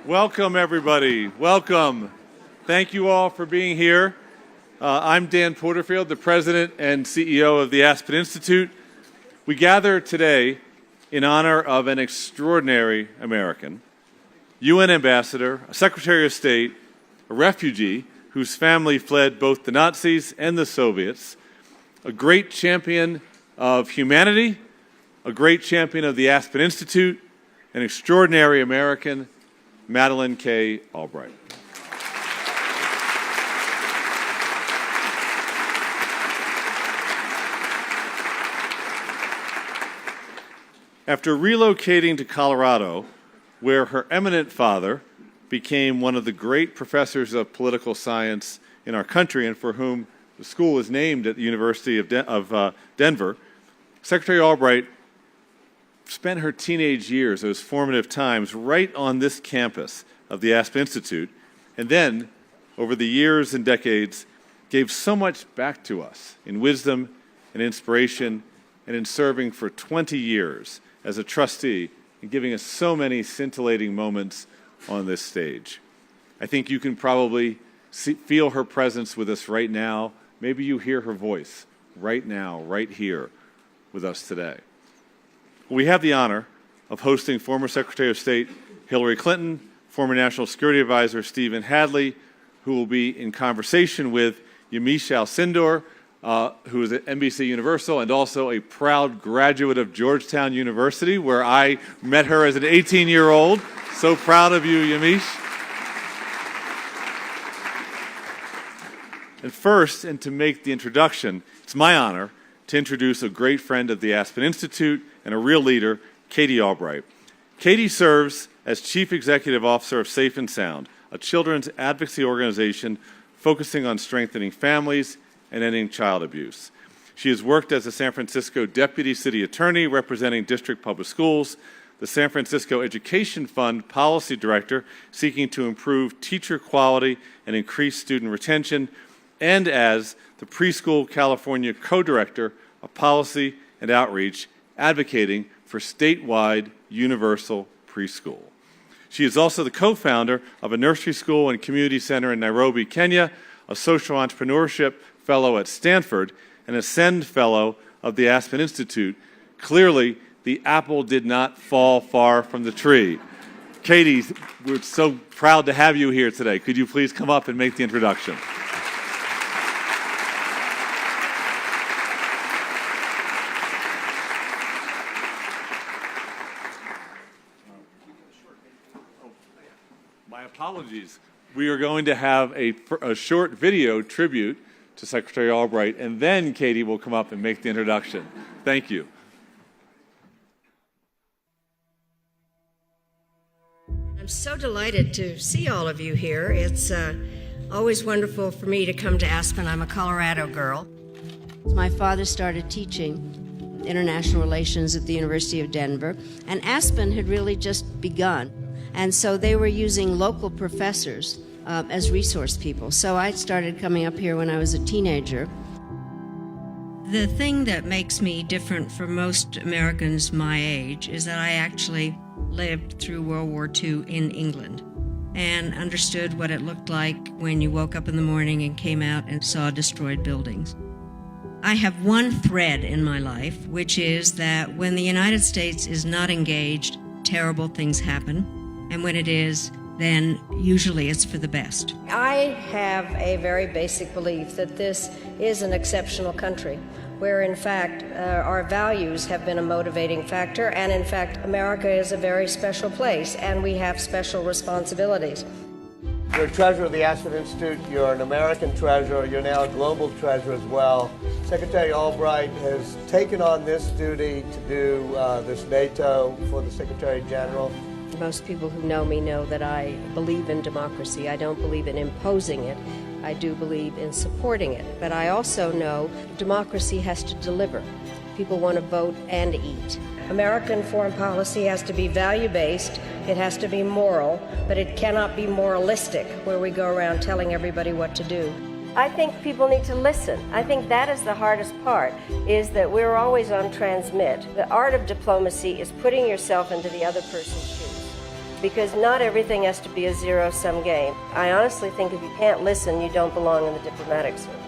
Welcome, everybody. Welcome. Thank you all for being here. I'm Dan Porterfield, the President and CEO of the Aspen Institute. We gather today in honor of an extraordinary American, UN ambassador, a Secretary of State, a refugee whose family fled both the Nazis and the Soviets, a great champion of humanity, a great champion of the Aspen Institute, an extraordinary American, Madeleine Albright. After relocating to Colorado, where her eminent father became one of the great professors of political science in our country and for whom the school is named at the University of Denver, Secretary Albright spent her teenage years, those formative times, right on this campus of the Aspen Institute, and then, over the years and decades, gave so much back to us in wisdom and inspiration and in serving for 20 years as a trustee and giving us so many scintillating moments on this stage. I think you can probably feel her presence with us right now. Maybe you hear her voice right now, right here with us today. We have the honor of hosting former Secretary of State Hillary Clinton, former National Security Advisor Stephen Hadley, who will be in conversation with Yamiche Alcindor, who is at NBCUniversal and also a proud graduate of Georgetown University, where I met her as an 18-year-old. So proud of you, Yamiche. And first, and to make the introduction, it's my honor to introduce a great friend of the Aspen Institute and a real leader, Katie Albright. Katie serves as Chief Executive Officer of Safe and Sound, a children's advocacy organization focusing on strengthening families and ending child abuse. She has worked as a San Francisco Deputy City Attorney representing district public schools, the San Francisco Education Fund Policy Director seeking to improve teacher quality and increase student retention, and as the Preschool California Co-Director of Policy and Outreach, advocating for statewide universal preschool. She is also the co-founder of a nursery school and community center in Nairobi, Kenya, a social entrepreneurship fellow at Stanford, and Ascend Fellow of the Aspen Institute. Clearly, the apple did not fall far from the tree. Katie, we're so proud to have you here today. Could you please come up and make the introduction? My apologies. We are going to have a short video tribute to Secretary Albright, and then Katie will come up and make the introduction. Thank you. I'm so delighted to see all of you here. It's always wonderful for me to come to Aspen. I'm a Colorado girl. My father started teaching international relations at the University of Denver, and Aspen had really just begun. And so they were using local professors as resource people. So I started coming up here when I was a teenager. The thing that makes me different from most Americans my age is that I actually lived through World War II in England and understood what it looked like when you woke up in the morning and came out and saw destroyed buildings. I have one thread in my life, which is that when the United States is not engaged, terrible things happen. And when it is, then usually it's for the best. I have a very basic belief that this is an exceptional country, where in fact our values have been a motivating factor, and in fact America is a very special place, and we have special responsibilities. You're a treasurer of the Aspen Institute, you're an American treasurer, you're now a global treasurer as well. Secretary Albright has taken on this duty to do this NATO for the Secretary General. Most people who know me know that I believe in democracy. I don't believe in imposing it. I do believe in supporting it. But I also know democracy has to deliver. People want to vote and eat. American foreign policy has to be value-based, it has to be moral, but it cannot be moralistic, where we go around telling everybody what to do. I think people need to listen. I think that is the hardest part, is that we're always on transmit. The art of diplomacy is putting yourself into the other person's shoes. because not everything has to be a zero-sum game. I honestly think if you can't listen, you don't belong in the diplomatic service.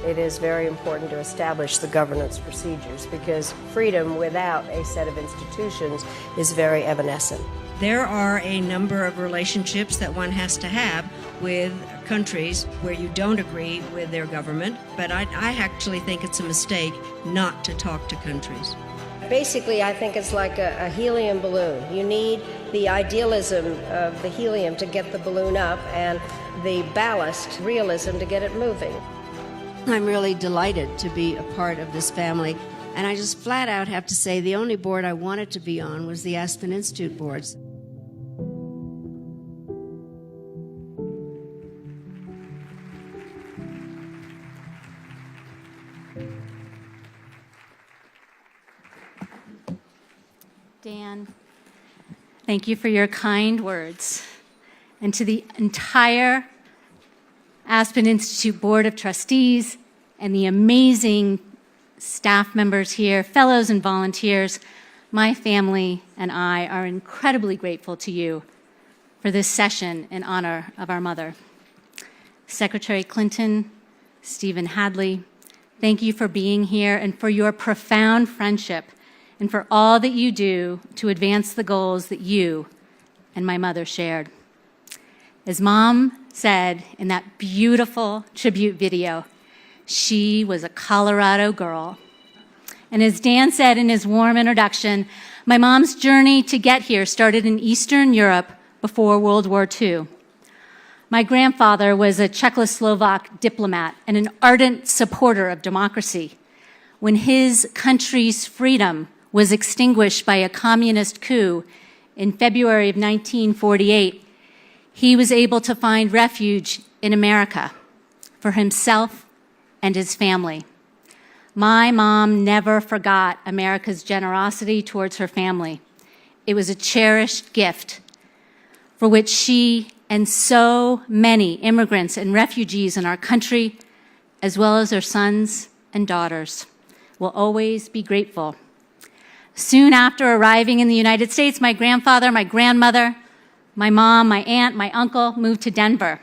It is very important to establish the governance procedures because freedom without a set of institutions is very evanescent. There are a number of relationships that one has to have with countries where you don't agree with their government, but I actually think it's a mistake not to talk to countries. Basically, I think it's like a helium balloon. You need the idealism of the helium to get the balloon up and the ballast, realism, to get it moving. I'm really delighted to be a part of this family, and I just flat out have to say the only board I wanted to be on was the Aspen Institute boards. Dan, thank you for your kind words. And to the entire Aspen Institute Board of Trustees and the amazing staff members here, fellows and volunteers, my family and I are incredibly grateful to you for this session in honor of our mother. Secretary Clinton, Stephen Hadley, thank you for being here and for your profound friendship and for all that you do to advance the goals that you and my mother shared. As Mom said in that beautiful tribute video, she was a Colorado girl. And as Dan said in his warm introduction, my mom's journey to get here started in Eastern Europe before World War II. My grandfather was a Czechoslovak diplomat and an ardent supporter of democracy. When his country's freedom was extinguished by a communist coup in February of 1948, he was able to find refuge in America for himself and his family. My mom never forgot America's generosity towards her family. It was a cherished gift for which she and so many immigrants and refugees in our country, as well as their sons and daughters, will always be grateful. Soon after arriving in the United States, my grandfather, my grandmother, my mom, my aunt, my uncle moved to Denver.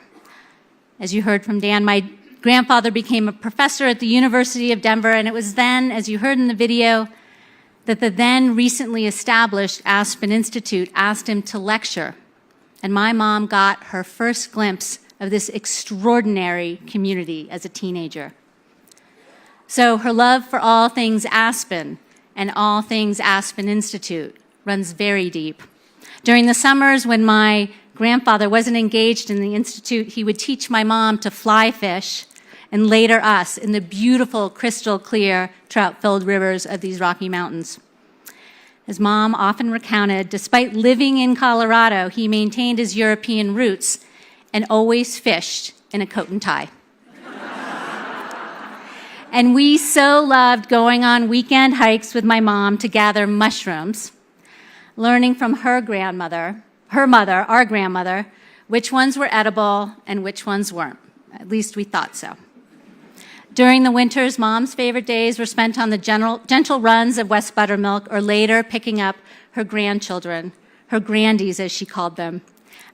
As you heard from Dan, my grandfather became a professor at the University of Denver, and it was then, as you heard in the video, that the then recently established Aspen Institute asked him to lecture. And my mom got her first glimpse of this extraordinary community as a teenager. So her love for all things Aspen and all things Aspen Institute runs very deep. During the summers when my grandfather wasn't engaged in the Institute, he would teach my mom to fly fish and later us in the beautiful, crystal clear, trout-filled rivers of these Rocky Mountains. As Mom often recounted, despite living in Colorado, he maintained his European roots and always fished in a coat and tie. And we so loved going on weekend hikes with my mom to gather mushrooms, learning from her grandmother, our grandmother, which ones were edible and which ones weren't. At least we thought so. During the winters, Mom's favorite days were spent on the gentle runs of West Buttermilk or later picking up her grandchildren, her grandies as she called them,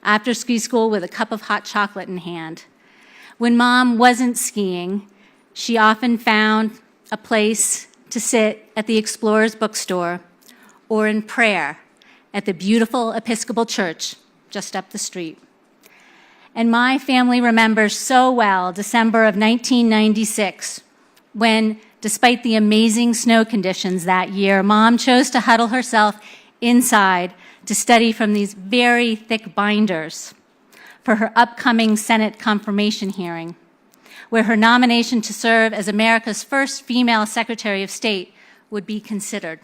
after ski school with a cup of hot chocolate in hand. When Mom wasn't skiing, she often found a place to sit at the Explorer's bookstore or in prayer at the beautiful Episcopal Church just up the street. And my family remembers so well December of 1996, when, despite the amazing snow conditions that year, Mom chose to huddle herself inside to study from these very thick binders for her upcoming Senate confirmation hearing, where her nomination to serve as America's first female Secretary of State would be considered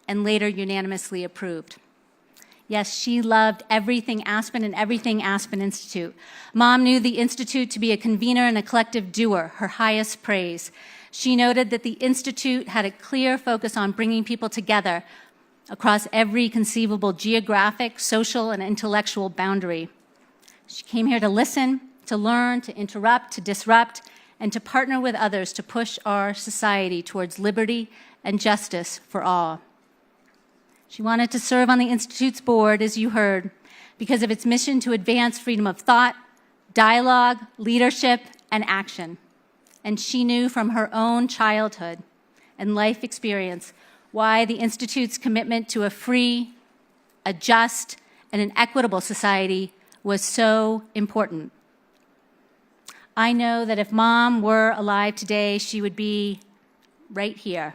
and later unanimously approved. Yes, she loved everything Aspen and everything Aspen Institute. Mom knew the Institute to be a convener and a collective doer, her highest praise. She noted that the Institute had a clear focus on bringing people together across every conceivable geographic, social, and intellectual boundary. She came here to listen, to learn, to interrupt, to disrupt, and to partner with others to push our society towards liberty and justice for all. She wanted to serve on the Institute's board, as you heard, because of its mission to advance freedom of thought, dialogue, leadership, and action. And she knew from her own childhood and life experience why the Institute's commitment to a free, a just, and an equitable society was so important. I know that if Mom were alive today, she would be right here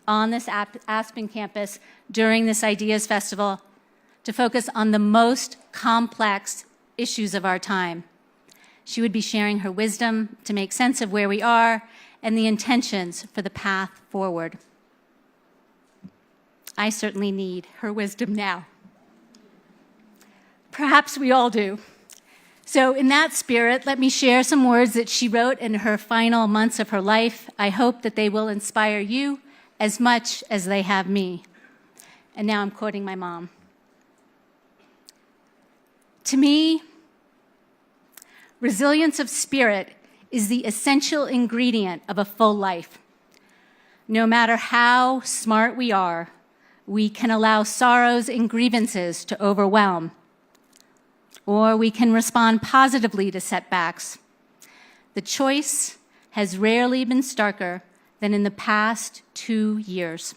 on this Aspen campus during this Ideas Festival to focus on the most complex issues of our time. She would be sharing her wisdom to make sense of where we are and the intentions for the path forward. I certainly need her wisdom now. Perhaps we all do. So in that spirit, let me share some words that she wrote in her final months of her life. I hope that they will inspire you as much as they have me. And now I'm quoting my mom. To me, resilience of spirit is the essential ingredient of a full life. No matter how smart we are, we can allow sorrows and grievances to overwhelm, or we can respond positively to setbacks. The choice has rarely been starker than in the past 2 years.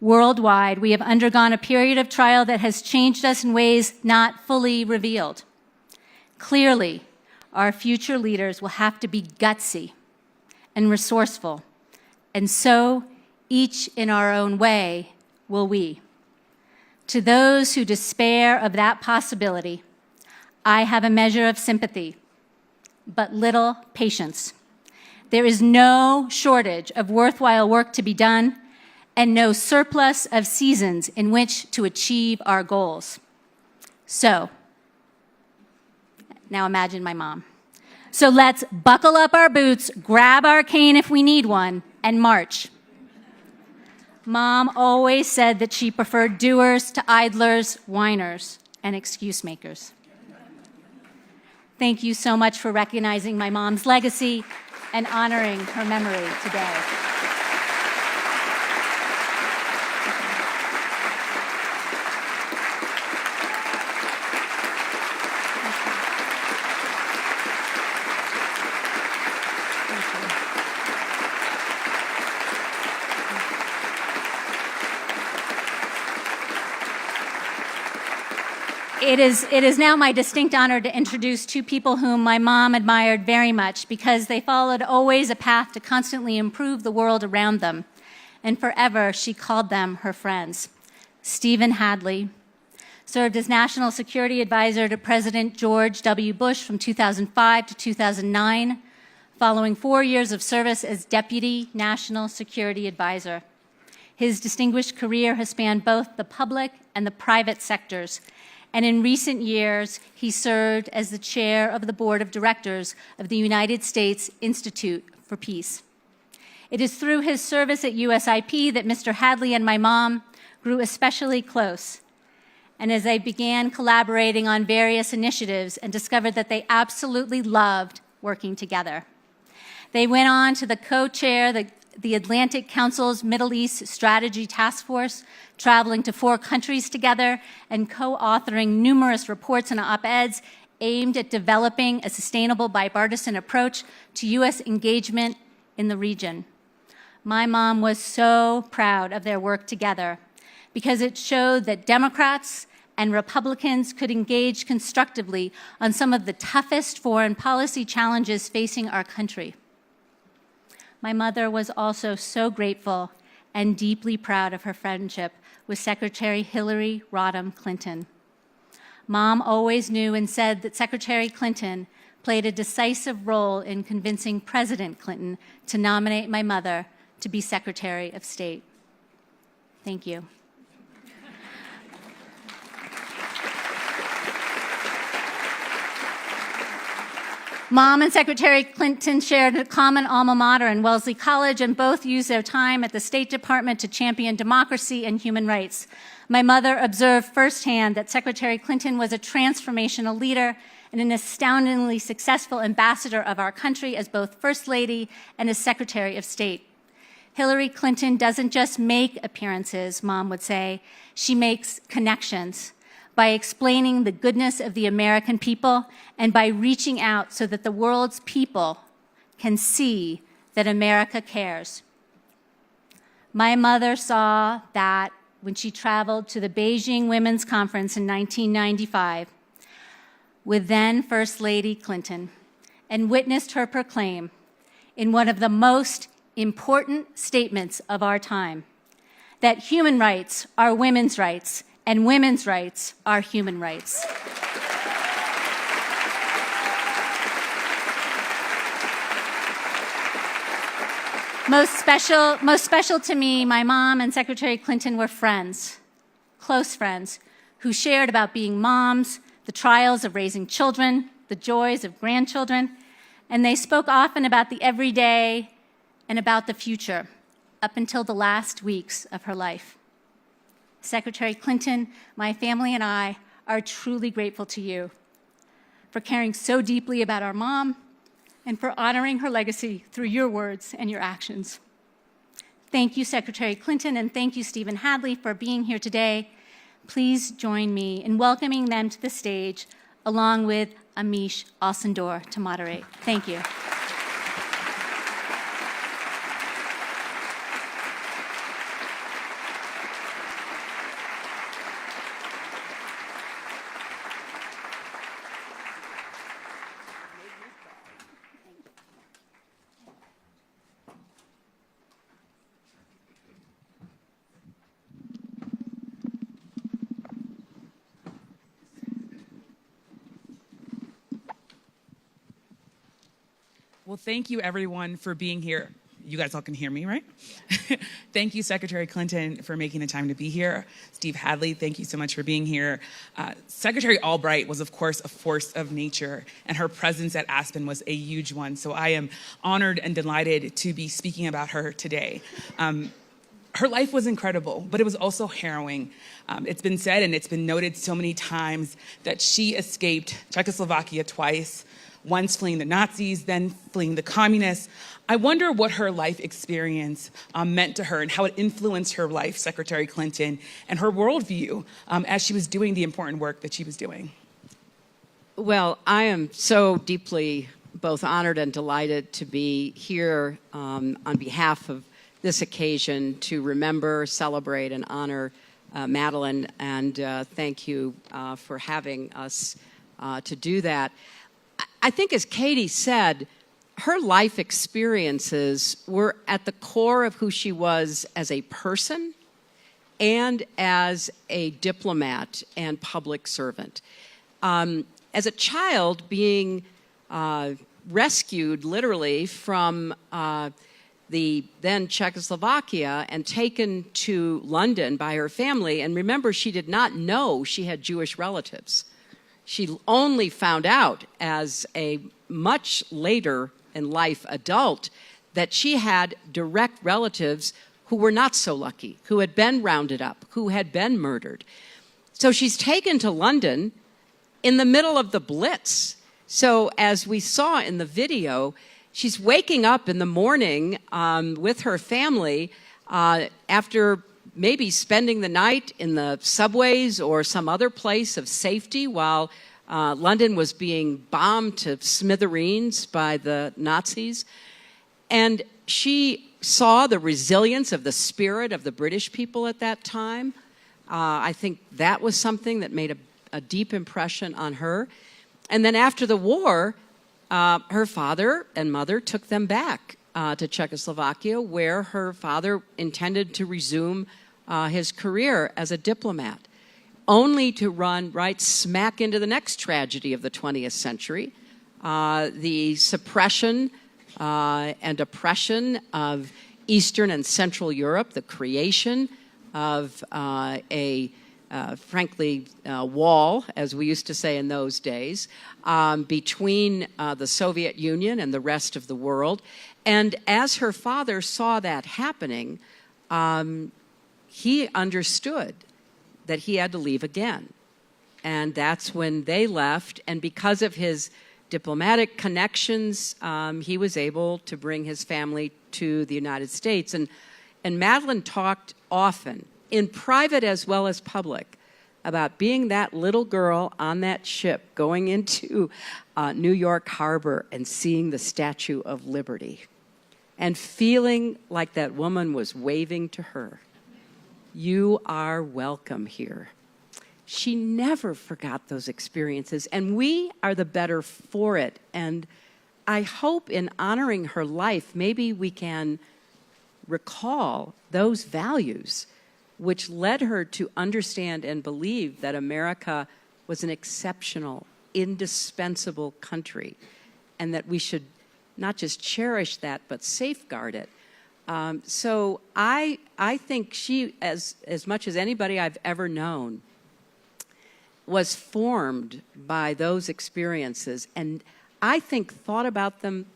Worldwide, we have undergone a period of trial that has changed us in ways not fully revealed. Clearly, our future leaders will have to be gutsy and resourceful, and so, each in our own way, will we. To those who despair of that possibility, I have a measure of sympathy, but little patience. There is no shortage of worthwhile work to be done, and no surplus of seasons in which to achieve our goals. So, now imagine my mom. So let's buckle up our boots, grab our cane if we need one, and march. Mom always said that she preferred doers to idlers, whiners, and excuse makers. Thank you so much for recognizing my mom's legacy and honoring her memory today. It is now my distinct honor to introduce two people whom my mom admired very much because they followed always a path to constantly improve the world around them. And forever, she called them her friends. Stephen Hadley served as National Security Advisor to President George W. Bush from 2005 to 2009, following 4 years of service as Deputy National Security Advisor. His distinguished career has spanned both the public and the private sectors, and in recent years, he served as the chair of the board of directors of the United States Institute for Peace. It is through his service at USIP that Mr. Hadley and my mom grew especially close, and as they began collaborating on various initiatives and discovered that they absolutely loved working together. They went on to co-chair the Atlantic Council's Middle East Strategy Task Force, traveling to 4 countries together and co-authoring numerous reports and op-eds aimed at developing a sustainable bipartisan approach to U.S. engagement in the region. My mom was so proud of their work together because it showed that Democrats and Republicans could engage constructively on some of the toughest foreign policy challenges facing our country. My mother was also so grateful and deeply proud of her friendship with Secretary Hillary Rodham Clinton. Mom always knew and said that Secretary Clinton played a decisive role in convincing President Clinton to nominate my mother to be Secretary of State. Thank you. Mom and Secretary Clinton shared a common alma mater in Wellesley College, and both used their time at the State Department to champion democracy and human rights. My mother observed firsthand that Secretary Clinton was a transformational leader and an astoundingly successful ambassador of our country as both First Lady and as Secretary of State. Hillary Clinton doesn't just make appearances, Mom would say, she makes connections by explaining the goodness of the American people and by reaching out so that the world's people can see that America cares. My mother saw that when she traveled to the Beijing Women's Conference in 1995 with then First Lady Clinton and witnessed her proclaim in one of the most important statements of our time that human rights are women's rights and women's rights are human rights. Most special to me, my mom and Secretary Clinton were friends, close friends, who shared about being moms, the trials of raising children, the joys of grandchildren, and they spoke often about the everyday and about the future, up until the last weeks of her life. Secretary Clinton, my family and I are truly grateful to you for caring so deeply about our mom and for honoring her legacy through your words and your actions. Thank you, Secretary Clinton, and thank you, Stephen Hadley, for being here today. Please join me in welcoming them to the stage, along with Amish Alcindor to moderate. Thank you. Well, thank you, everyone, for being here. You guys all can hear me, right? Yeah. Thank you, Secretary Clinton, for making the time to be here. Steve Hadley, thank you so much for being here. Secretary Albright was, of course, a force of nature, and her presence at Aspen was a huge one. So I am honored and delighted to be speaking about her today. Her life was incredible, but it was also harrowing. It's been said, and it's been noted so many times, that she escaped Czechoslovakia twice, once fleeing the Nazis, then fleeing the communists. I wonder what her life experience meant to her and how it influenced her life, Secretary Clinton, and her worldview as she was doing the important work that she was doing. Well, I am so deeply both honored and delighted to be here on behalf of this occasion to remember, celebrate, and honor Madeleine, and thank you for having us to do that. I think, as Katie said, her life experiences were at the core of who she was as a person and as a diplomat and public servant. As a child, being rescued literally from the then Czechoslovakia and taken to London by her family, and remember, she did not know she had Jewish relatives. She only found out as a much later in life adult that she had direct relatives who were not so lucky, who had been rounded up, who had been murdered. So she's taken to London in the middle of the Blitz. So as we saw in the video, she's waking up in the morning with her family after maybe spending the night in the subways or some other place of safety while London was being bombed to smithereens by the Nazis. And she saw the resilience of the spirit of the British people at that time. I think that was something that made a deep impression on her. And then after the war, her father and mother took them back to Czechoslovakia, where her father intended to resume his career as a diplomat, only to run right smack into the next tragedy of the 20th century, the suppression and oppression of Eastern and Central Europe, the creation of a wall, as we used to say in those days, between the Soviet Union and the rest of the world. And as her father saw that happening, he understood that he had to leave again. And that's when they left. And because of his diplomatic connections, he was able to bring his family to the United States. And Madeleine talked often, in private as well as public, about being that little girl on that ship going into New York Harbor and seeing the Statue of Liberty and feeling like that woman was waving to her. You are welcome here. She never forgot those experiences, and we are the better for it. And I hope in honoring her life, maybe we can recall those values which led her to understand and believe that America was an exceptional, indispensable country, and that we should not just cherish that, but safeguard it. So I think she, as much as anybody I've ever known, was formed by those experiences, and I think thought about them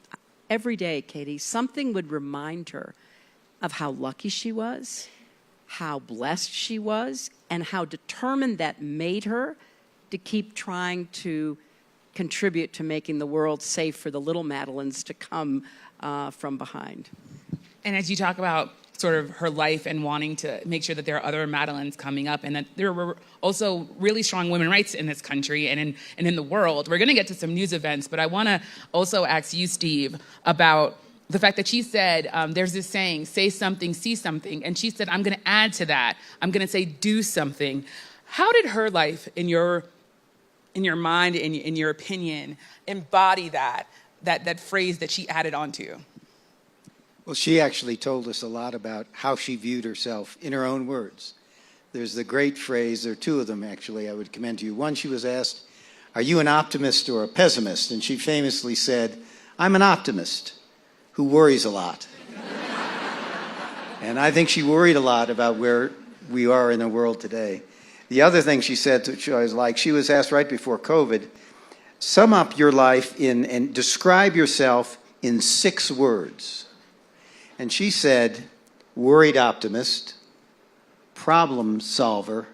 every day, Katie. Something would remind her of how lucky she was, how blessed she was, and how determined that made her to keep trying to contribute to making the world safe for the little Madeleines to come from behind. And as you talk about sort of her life and wanting to make sure that there are other Madeleines coming up and that there were also really strong women's rights in this country and in the world, we're going to get to some news events, but I want to also ask you, Steve, about the fact that she said, there's this saying, say something, see something, and she said, I'm going to add to that. I'm going to say, do something. How did her life, in your mind, in your opinion, embody that phrase that she added onto? Well, she actually told us a lot about how she viewed herself in her own words. There's the great phrase, there are two of them actually I would commend to you. One, she was asked, are you an optimist or a pessimist? And she famously said, I'm an optimist who worries a lot. And I think she worried a lot about where we are in the world today. The other thing she said, which I was like, she was asked right before COVID, sum up your life and describe yourself in 6 words. And she said, worried optimist, problem solver,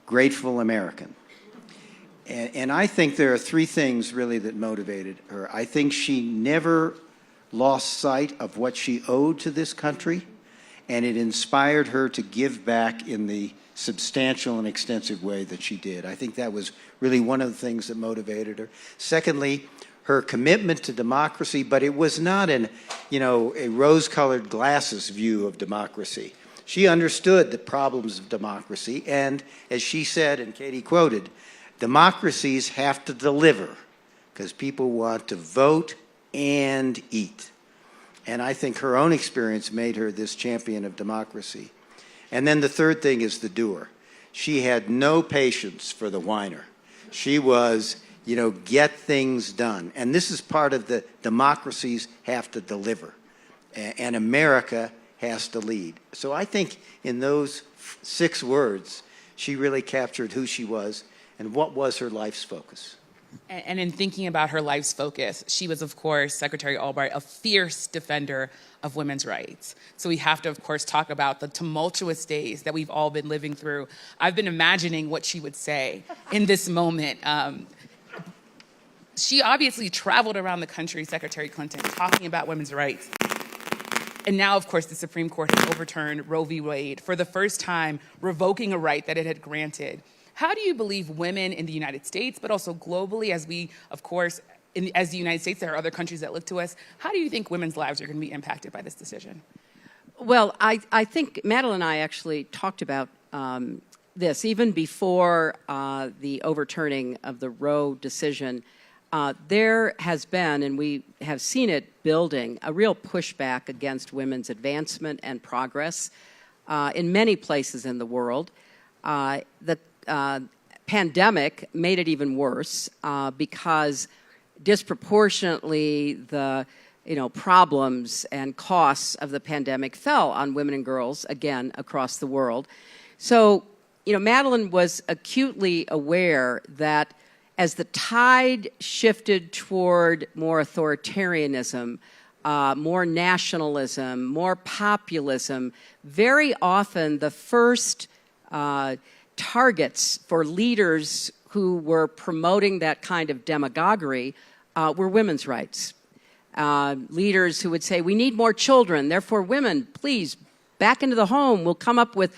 grateful American. And I think there are 3 things really that motivated her. I think she never lost sight of what she owed to this country, and it inspired her to give back in the substantial and extensive way that she did. I think that was really one of the things that motivated her. Secondly, her commitment to democracy, but it was not a rose-colored glasses view of democracy. She understood the problems of democracy, and as she said, and Katie quoted, democracies have to deliver because people want to vote and eat. And I think her own experience made her this champion of democracy. And then the third thing is the doer. She had no patience for the whiner. She was, get things done. And this is part of the democracies have to deliver. And America has to lead. So I think in those 6 words, she really captured who she was and what was her life's focus. And in thinking about her life's focus, she was, of course, Secretary Albright, a fierce defender of women's rights. So we have to, of course, talk about the tumultuous days that we've all been living through. I've been imagining what she would say in this moment. She obviously traveled around the country, Secretary Clinton, talking about women's rights. And now, of course, the Supreme Court has overturned Roe v. Wade for the first time, revoking a right that it had granted. How do you believe women in the United States, but also globally, as we, of course, as the United States, there are other countries that look to us, how do you think women's lives are going to be impacted by this decision? Well, I think Madeleine and I actually talked about this even before the overturning of the Roe decision. There has been, and we have seen it building, a real pushback against women's advancement and progress in many places in the world. The pandemic made it even worse because disproportionately the problems and costs of the pandemic fell on women and girls, again, across the world. So, Madeleine was acutely aware that as the tide shifted toward more authoritarianism, more nationalism, more populism, very often the first targets for leaders who were promoting that kind of demagoguery were women's rights. leaders who would say, we need more children, therefore women, please, back into the home. We'll come up with,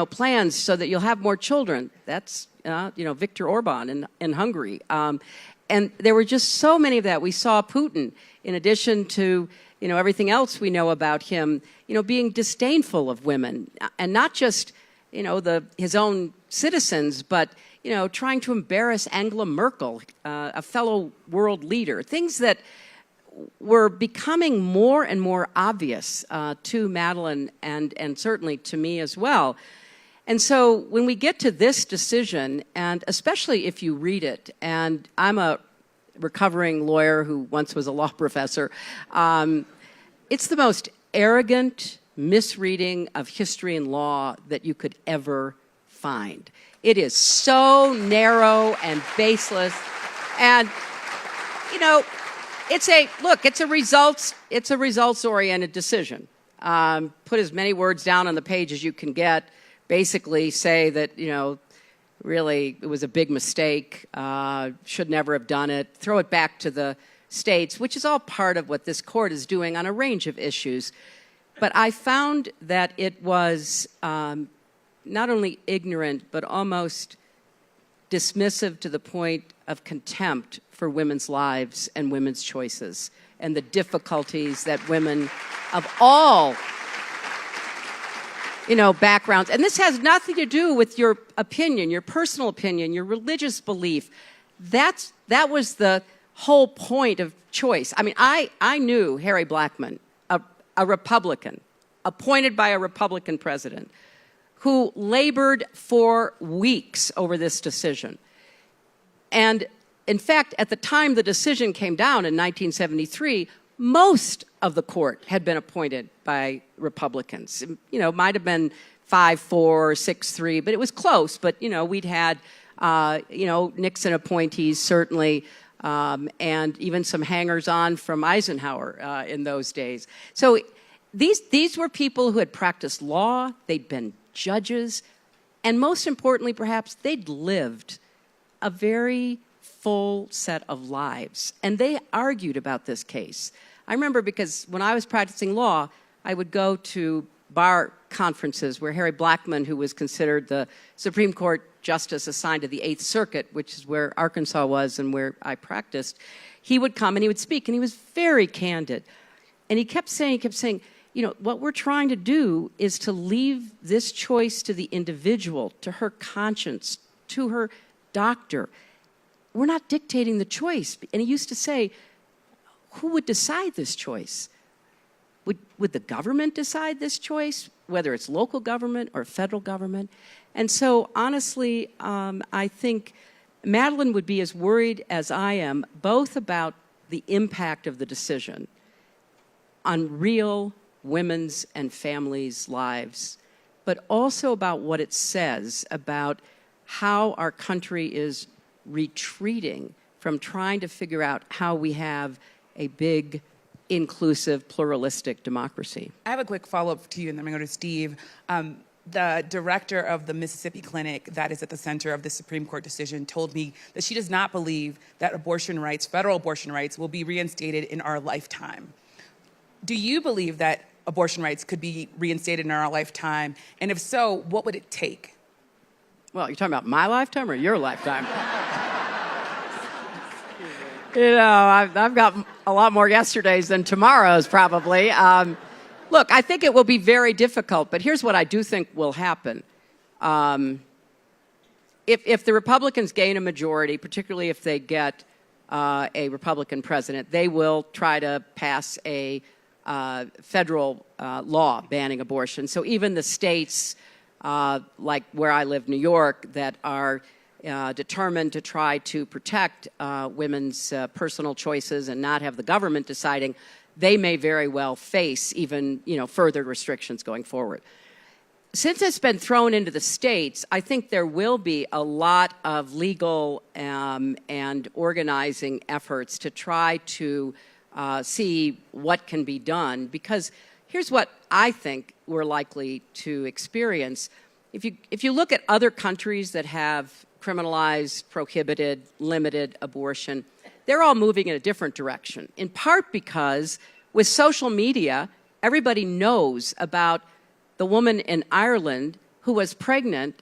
plans so that you'll have more children. That's, Viktor Orban in Hungary. And there were just so many of that. We saw Putin, in addition to, everything else we know about him, being disdainful of women. And not just, his own citizens, but, trying to embarrass Angela Merkel, a fellow world leader. Things that were becoming more and more obvious to Madeleine and certainly to me as well. And so when we get to this decision, and especially if you read it, and I'm a recovering lawyer who once was a law professor, it's the most arrogant misreading of history and law that you could ever find. It is so narrow and baseless. And, it's a results-oriented decision. Put as many words down on the page as you can get. Basically say that, really it was a big mistake, should never have done it, throw it back to the states, which is all part of what this court is doing on a range of issues. But I found that it was not only ignorant, but almost dismissive to the point of contempt for women's lives and women's choices and the difficulties that women of all backgrounds. And this has nothing to do with your opinion, your personal opinion, your religious belief. That was the whole point of choice. I mean, I knew Harry Blackmun, a Republican, appointed by a Republican president, who labored for weeks over this decision. And in fact, at the time the decision came down in 1973, most of the court had been appointed by Republicans. It might have been 5-4, 6-3, but it was close. But, we'd had, Nixon appointees, certainly, and even some hangers-on from Eisenhower in those days. So these were people who had practiced law, they'd been judges, and most importantly, perhaps, they'd lived a very full set of lives. And they argued about this case. I remember because when I was practicing law, I would go to bar conferences where Harry Blackmun, who was considered the Supreme Court justice assigned to the Eighth Circuit, which is where Arkansas was and where I practiced, he would come and he would speak, and he was very candid. And he kept saying, what we're trying to do is to leave this choice to the individual, to her conscience, to her doctor. We're not dictating the choice. And he used to say, who would decide this choice? Would the government decide this choice, whether it's local government or federal government? And so, honestly, I think Madeleine would be as worried as I am, both about the impact of the decision on real women's and families' lives, but also about what it says about how our country is retreating from trying to figure out how we have a big, inclusive, pluralistic democracy. I have a quick follow-up to you, and then I'm going to go to Steve. The director of the Mississippi clinic that is at the center of the Supreme Court decision told me that she does not believe that abortion rights, federal abortion rights, will be reinstated in our lifetime. Do you believe that abortion rights could be reinstated in our lifetime? And if so, what would it take? Well, you're talking about my lifetime or your lifetime? I've got a lot more yesterdays than tomorrows, probably. Look, I think it will be very difficult, but here's what I do think will happen. If the Republicans gain a majority, particularly if they get a Republican president, they will try to pass a federal law banning abortion. So even the states, like where I live, New York, that are determined to try to protect women's personal choices and not have the government deciding, they may very well face even further restrictions going forward. Since it's been thrown into the states, I think there will be a lot of legal and organizing efforts to try to see what can be done. Because here's what I think we're likely to experience. If you look at other countries that have criminalized, prohibited, limited abortion, they're all moving in a different direction, in part because with social media, everybody knows about the woman in Ireland who was pregnant,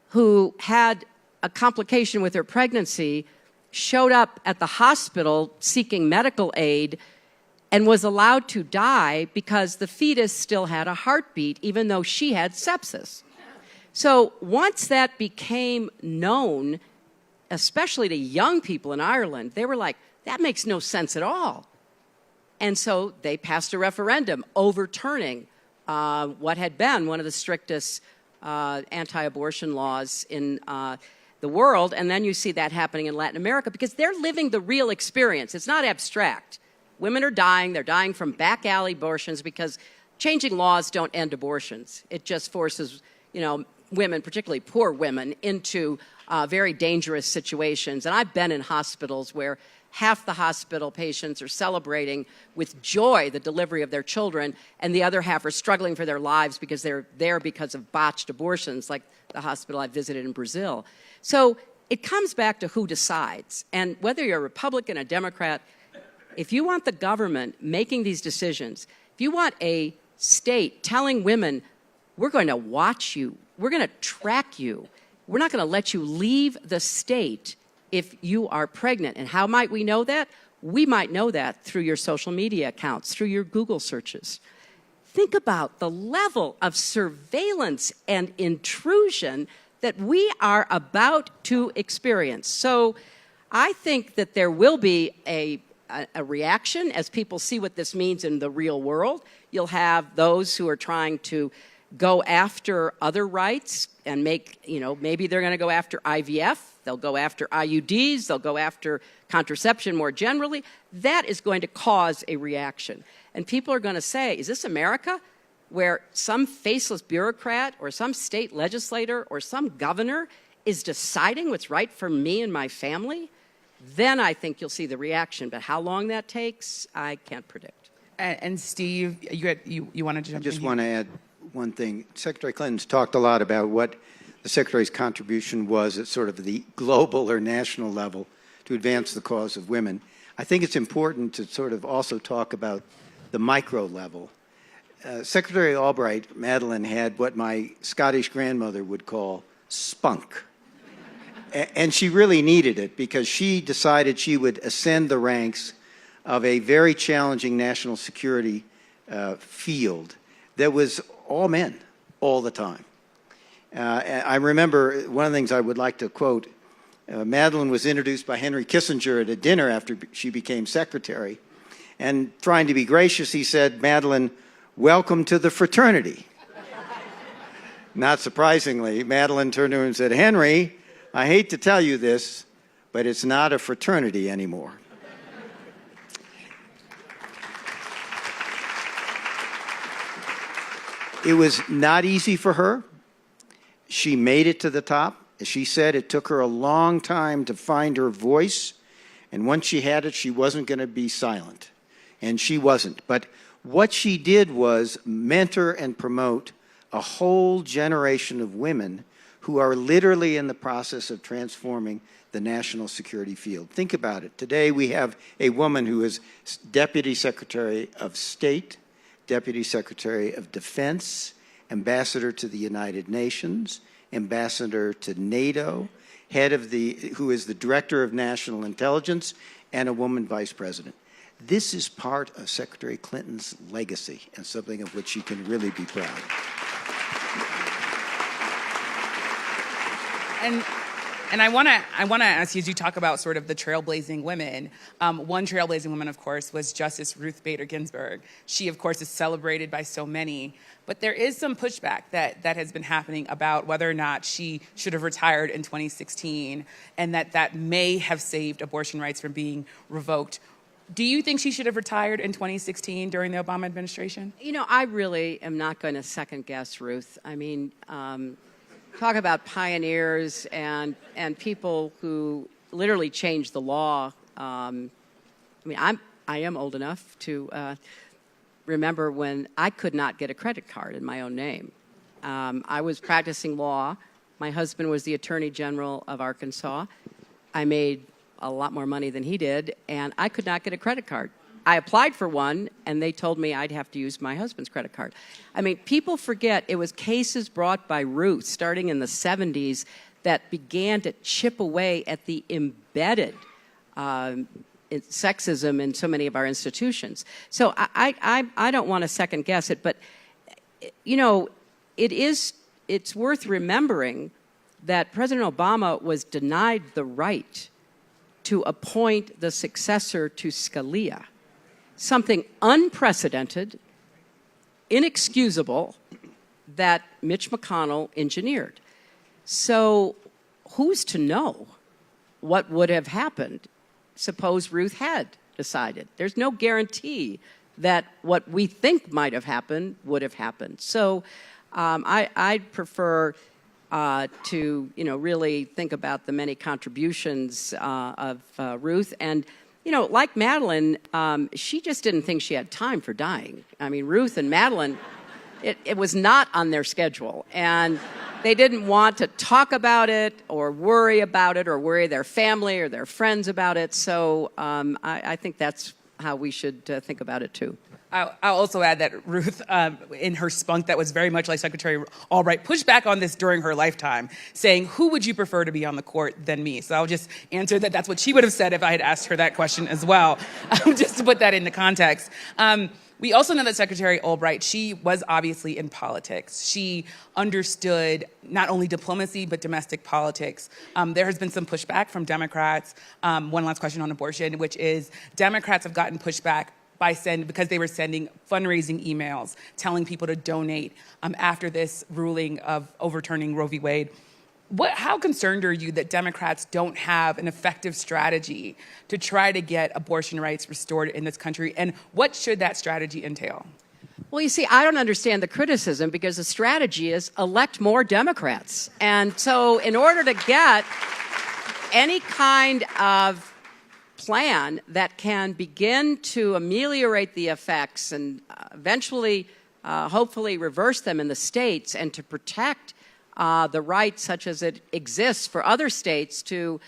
who had a complication with her pregnancy, showed up at the hospital seeking medical aid, and was allowed to die because the fetus still had a heartbeat, even though she had sepsis. So once that became known, especially to young people in Ireland, they were like, that makes no sense at all. And so they passed a referendum overturning what had been one of the strictest anti-abortion laws in the world. And then you see that happening in Latin America because they're living the real experience. It's not abstract. Women are dying. They're dying from back alley abortions because changing laws don't end abortions. It just forces, women, particularly poor women, into very dangerous situations. And I've been in hospitals where half the hospital patients are celebrating with joy the delivery of their children, and the other half are struggling for their lives because they're there because of botched abortions, like the hospital I visited in Brazil. So it comes back to who decides. And whether you're a Republican, a Democrat, if you want the government making these decisions, if you want a state telling women, we're going to watch you, we're going to track you, we're not going to let you leave the state if you are pregnant. And how might we know that? We might know that through your social media accounts, through your Google searches. Think about the level of surveillance and intrusion that we are about to experience. So I think that there will be a reaction as people see what this means in the real world. You'll have those who are trying to go after other rights and maybe they're going to go after IVF, they'll go after IUDs, they'll go after contraception more generally. That is going to cause a reaction. And people are going to say, is this America, where some faceless bureaucrat or some state legislator or some governor is deciding what's right for me and my family? Then I think you'll see the reaction. But how long that takes, I can't predict. And Steve, you wanted to jump in? I just want to add one thing. Secretary Clinton's talked a lot about what the Secretary's contribution was at sort of the global or national level to advance the cause of women. I think it's important to sort of also talk about the micro level. Secretary Albright, Madeleine, had what my Scottish grandmother would call spunk. And she really needed it because she decided she would ascend the ranks of a very challenging national security field that was all men all the time. I remember one of the things I would like to quote, Madeleine was introduced by Henry Kissinger at a dinner after she became secretary. And trying to be gracious, he said, Madeleine, welcome to the fraternity. Not surprisingly, Madeleine turned to him and said, Henry, I hate to tell you this, but it's not a fraternity anymore. It was not easy for her. She made it to the top. As she said, it took her a long time to find her voice. And once she had it, she wasn't going to be silent. And she wasn't. But what she did was mentor and promote a whole generation of women who are literally in the process of transforming the national security field. Think about it. Today we have a woman who is Deputy Secretary of State, Deputy Secretary of Defense, Ambassador to the United Nations, Ambassador to NATO, who is the Director of National Intelligence, and a woman Vice President. This is part of Secretary Clinton's legacy and something of which she can really be proud. And I want to ask you, as you talk about sort of the trailblazing women, one trailblazing woman, of course, was Justice Ruth Bader Ginsburg. She, of course, is celebrated by so many. But there is some pushback that has been happening about whether or not she should have retired in 2016 and that may have saved abortion rights from being revoked. Do you think she should have retired in 2016 during the Obama administration? I really am not going to second guess Ruth. I mean, talk about pioneers and people who literally changed the law. I am old enough to remember when I could not get a credit card in my own name. I was practicing law My husband was the Attorney General of Arkansas. I made a lot more money than he did, and I could not get a credit card. I applied for one, and they told me I'd have to use my husband's credit card. I mean, people forget it was cases brought by Ruth starting in the 70s that began to chip away at the embedded sexism in so many of our institutions. So I don't want to second guess it, but, you know, it's worth remembering that President Obama was denied the right to appoint the successor to Scalia, something unprecedented, inexcusable, that Mitch McConnell engineered. So who's to know what would have happened? Suppose Ruth had decided. There's no guarantee that what we think might have happened would have happened. So I'd prefer to, you know, really think about the many contributions of Ruth. And, you know, like Madeleine, she just didn't think she had time for dying. I mean, Ruth and Madeleine, it was not on their schedule. And they didn't want to talk about it or worry their family or their friends about it. So I think that's how we should think about it, too. I'll also add that Ruth, in her spunk that was very much like Secretary Albright, pushed back on this during her lifetime, saying, who would you prefer to be on the court than me? So I'll just answer that that's what she would have said if I had asked her that question as well, just to put that into context. We also know that Secretary Albright, she was obviously in politics. She understood not only diplomacy, but domestic politics. There has been some pushback from Democrats. One last question on abortion, which is Democrats have gotten pushback because they were sending fundraising emails telling people to donate after this ruling of overturning Roe v. Wade. How concerned are you that Democrats don't have an effective strategy to try to get abortion rights restored in this country? And what should that strategy entail? Well, you see, I don't understand the criticism because the strategy is elect more Democrats. And so in order to get any kind of plan that can begin to ameliorate the effects and eventually, hopefully, reverse them in the states and to protect the right such as it exists for other states to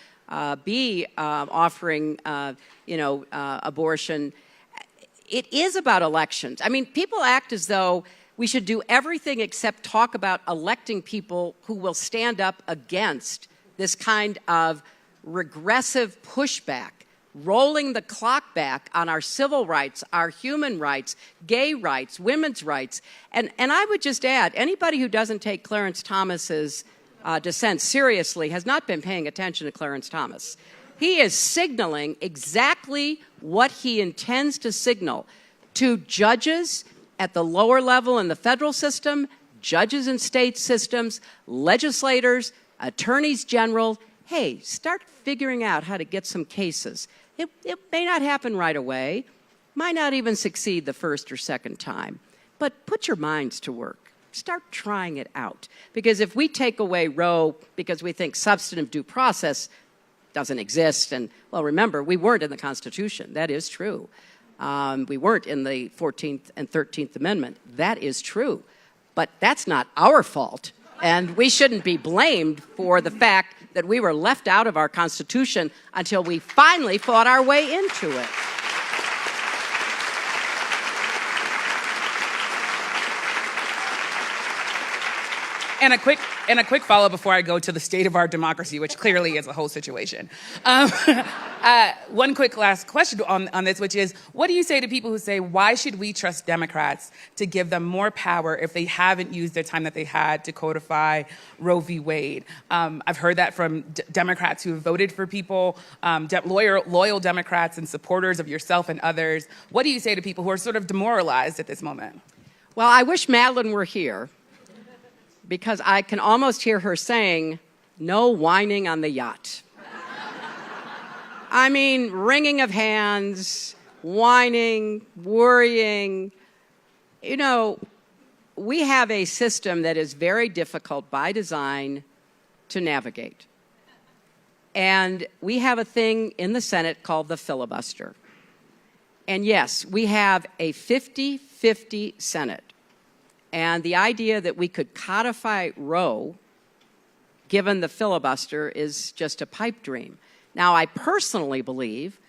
be offering, abortion. It is about elections. I mean, people act as though we should do everything except talk about electing people who will stand up against this kind of regressive pushback, rolling the clock back on our civil rights, our human rights, gay rights, women's rights. And I would just add, anybody who doesn't take Clarence Thomas's dissent seriously has not been paying attention to Clarence Thomas. He is signaling exactly what he intends to signal to judges at the lower level in the federal system, judges in state systems, legislators, attorneys general. Hey, start figuring out how to get some cases. It may not happen right away, might not even succeed the first or second time, but put your minds to work. Start trying it out. Because if we take away Roe because we think substantive due process doesn't exist, and, well, remember, we weren't in the Constitution. That is true. We weren't in the 14th and 13th Amendment. That is true. But that's not our fault, and we shouldn't be blamed for the fact that we were left out of our Constitution until we finally fought our way into it. And a quick follow before I go to the state of our democracy, which clearly is a whole situation. One quick last question on this, which is, what do you say to people who say, why should we trust Democrats to give them more power if they haven't used the time that they had to codify Roe v. Wade? I've heard that from Democrats who have voted for people, loyal Democrats and supporters of yourself and others. What do you say to people who are sort of demoralized at this moment? Well, I wish Madeleine were here, because I can almost hear her saying, no whining on the yacht. I mean, wringing of hands, whining, worrying. You know, we have a system that is very difficult by design to navigate. And we have a thing in the Senate called the filibuster. And yes, we have a 50-50 Senate. And the idea that we could codify Roe given the filibuster, is just a pipe dream. Now, I personally believe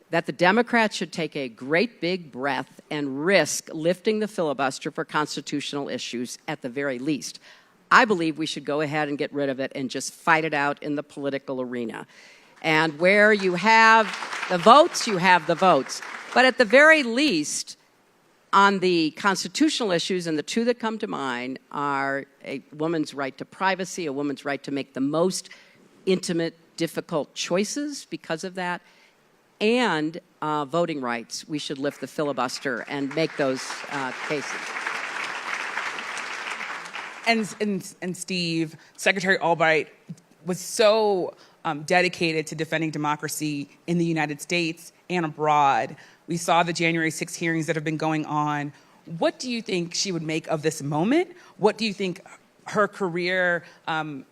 that the Democrats should take a great big breath and risk lifting the filibuster for constitutional issues at the very least. I believe we should go ahead and get rid of it and just fight it out in the political arena. And where you have the votes, you have the votes. But at the very least, on the constitutional issues, and the two that come to mind are a woman's right to privacy, a woman's right to make the most intimate, difficult choices because of that, and voting rights. We should lift the filibuster and make those cases. And Steve, Secretary Albright was so dedicated to defending democracy in the United States and abroad. We saw the January 6 hearings that have been going on. What do you think she would make of this moment? What do you think her career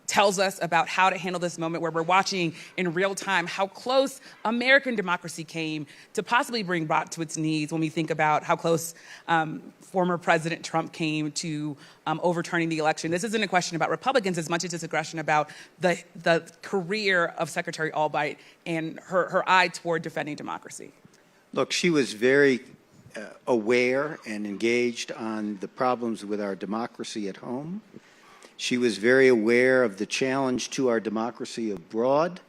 tells us about how to handle this moment where we're watching in real time how close American democracy came to possibly being brought to its knees when we think about how close former President Trump came to overturning the election? This isn't a question about Republicans as much as it's a question about the career of Secretary Albright and her eye toward defending democracy. Look, she was very aware and engaged on the problems with our democracy at home. She was very aware of the challenge to our democracy abroad.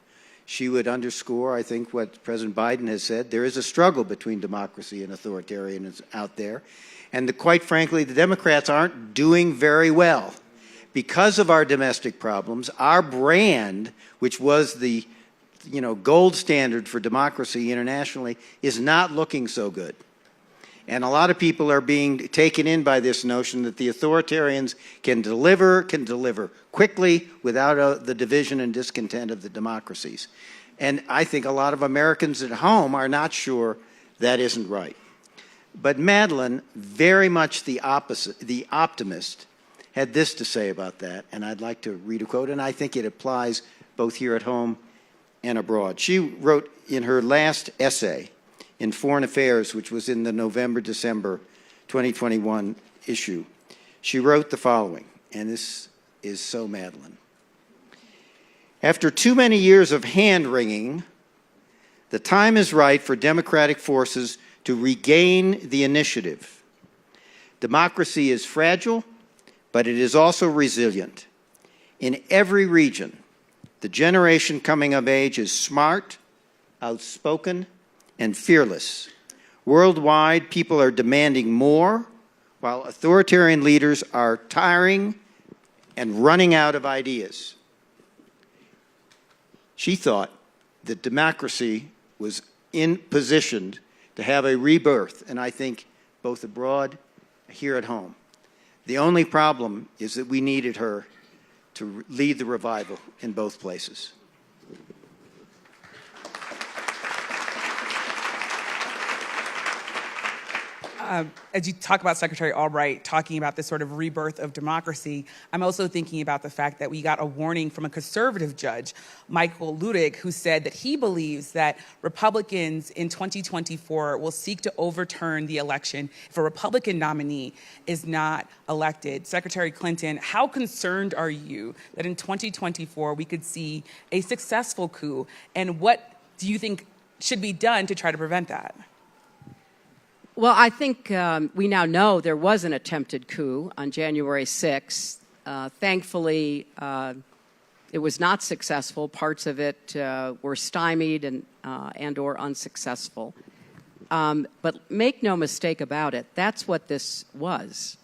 She would underscore, I think, what President Biden has said. There is a struggle between democracy and authoritarianism out there. And quite frankly, the Democrats aren't doing very well. Because of our domestic problems, our brand, which was the gold standard for democracy internationally, is not looking so good. And a lot of people are being taken in by this notion that the authoritarians can deliver quickly without the division and discontent of the democracies. And I think a lot of Americans at home are not sure that isn't right. But Madeleine, very much the opposite, the optimist, had this to say about that, and I'd like to read a quote, and I think it applies both here at home and abroad. She wrote in her last essay in Foreign Affairs, which was in the November-December 2021 issue, she wrote the following, and this is so Madeleine. After too many years of hand-wringing, the time is right for democratic forces to regain the initiative. Democracy is fragile, but it is also resilient. In every region, the generation coming of age is smart, outspoken, and fearless. Worldwide, people are demanding more, while authoritarian leaders are tiring and running out of ideas. She thought that democracy was positioned to have a rebirth, and I think both abroad, here at home. The only problem is that we needed her to lead the revival in both places. As you talk about Secretary Albright talking about this sort of rebirth of democracy, I'm also thinking about the fact that we got a warning from a conservative judge, Michael Ludig, who said that he believes that Republicans in 2024 will seek to overturn the election if a Republican nominee is not elected. Secretary Clinton, how concerned are you that in 2024 we could see a successful coup, and what do you think should be done to try to prevent that? Well, I think we now know there was an attempted coup on January 6th. Thankfully, it was not successful. Parts of it were stymied and or unsuccessful. But make no mistake about it, that's what this was.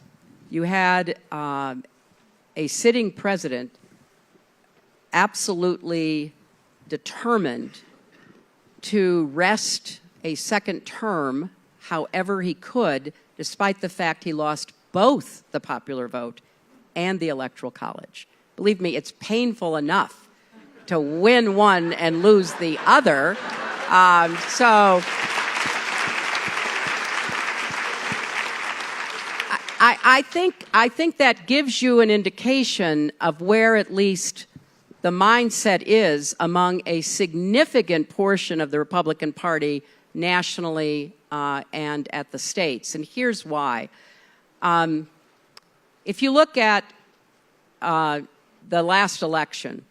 You had a sitting president absolutely determined to wrest a second term however he could, despite the fact he lost both the popular vote and the Electoral College. Believe me, it's painful enough to win one and lose the other. I think that gives you an indication of where at least the mindset is among a significant portion of the Republican Party nationally and at the states. And here's why. If you look at the last election,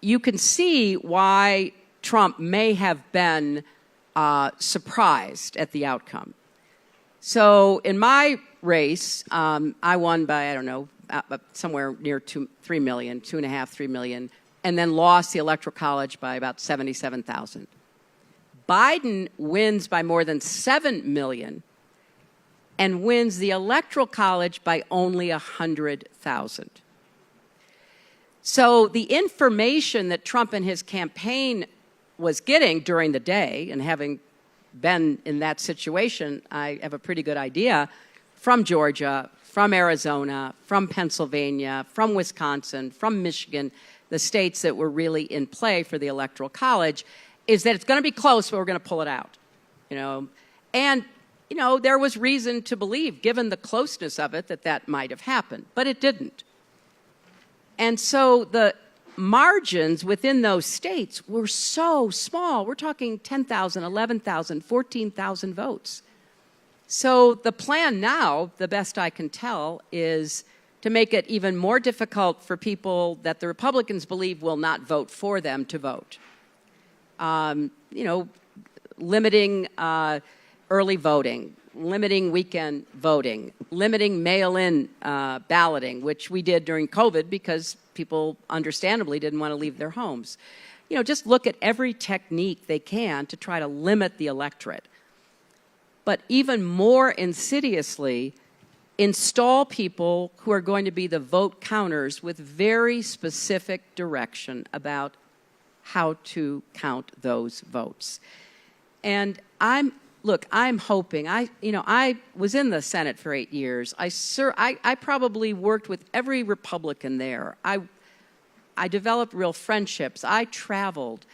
you can see why Trump may have been surprised at the outcome. So in my race, I won by, I don't know, somewhere near 3 million, 2.5, 3 million, and then lost the Electoral College by about 77,000. Biden wins by more than 7 million and wins the Electoral College by only 100,000. So the information that Trump and his campaign was getting during the day, and having been in that situation, I have a pretty good idea, from Georgia, from Arizona, from Pennsylvania, from Wisconsin, from Michigan, the states that were really in play for the Electoral College, is that it's going to be close, but we're going to pull it out. And there was reason to believe, given the closeness of it, that might have happened, but it didn't. And so the margins within those states were so small. We're talking 10,000, 11,000, 14,000 votes. So the plan now, the best I can tell, is to make it even more difficult for people that the Republicans believe will not vote for them to vote. Limiting early voting, limiting weekend voting, limiting mail-in balloting, which we did during COVID because people understandably didn't want to leave their homes. Just look at every technique they can to try to limit the electorate. But even more insidiously, install people who are going to be the vote counters with very specific direction about how to count those votes. And I'm hoping, I was in the Senate for 8 years. I probably worked with every Republican there. I developed real friendships. I traveled.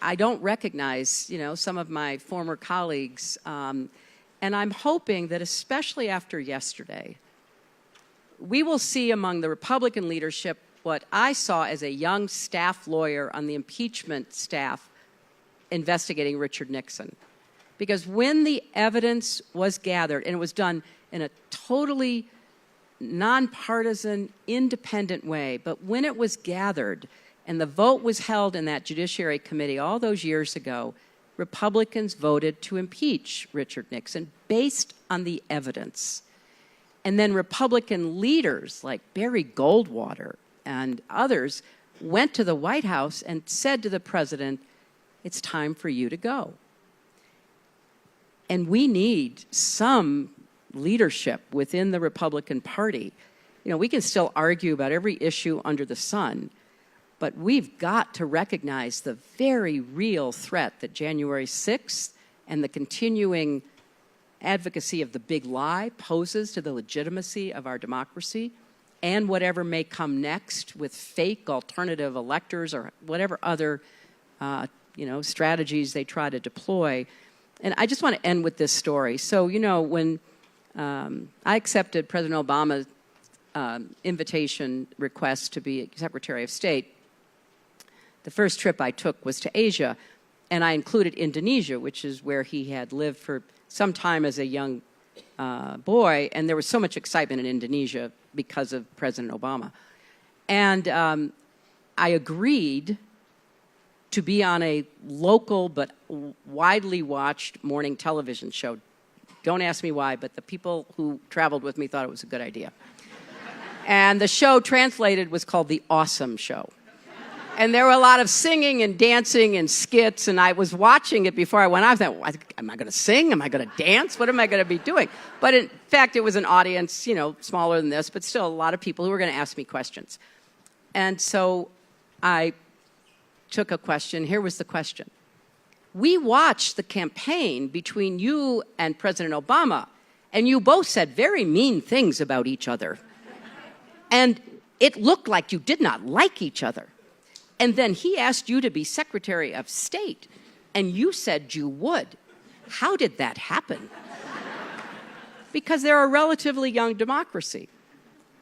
I don't recognize, some of my former colleagues. And I'm hoping that especially after yesterday, we will see among the Republican leadership what I saw as a young staff lawyer on the impeachment staff investigating Richard Nixon. Because when the evidence was gathered, and it was done in a totally nonpartisan, independent way, but when it was gathered and the vote was held in that Judiciary Committee all those years ago, Republicans voted to impeach Richard Nixon based on the evidence. And then Republican leaders like Barry Goldwater and others went to the White House and said to the president, "It's time for you to go." And we need some leadership within the Republican Party. We can still argue about every issue under the sun, but we've got to recognize the very real threat that January 6th and the continuing advocacy of the big lie poses to the legitimacy of our democracy, and whatever may come next with fake alternative electors or whatever other strategies they try to deploy. And I just want to end with this story. So, when I accepted President Obama's invitation request to be Secretary of State, the first trip I took was to Asia, and I included Indonesia, which is where he had lived for some time as a young boy, and there was so much excitement in Indonesia because of President Obama. And I agreed to be on a local but widely watched morning television show. Don't ask me why, but the people who traveled with me thought it was a good idea. And the show translated was called The Awesome Show. And there were a lot of singing and dancing and skits, and I was watching it before I went out. I thought, am I going to sing? Am I going to dance? What am I going to be doing? But in fact, it was an audience, smaller than this, but still a lot of people who were going to ask me questions. And so I took a question. Here was the question. We watched the campaign between you and President Obama, and you both said very mean things about each other. And it looked like you did not like each other. And then he asked you to be Secretary of State, and you said you would. How did that happen? Because they're a relatively young democracy.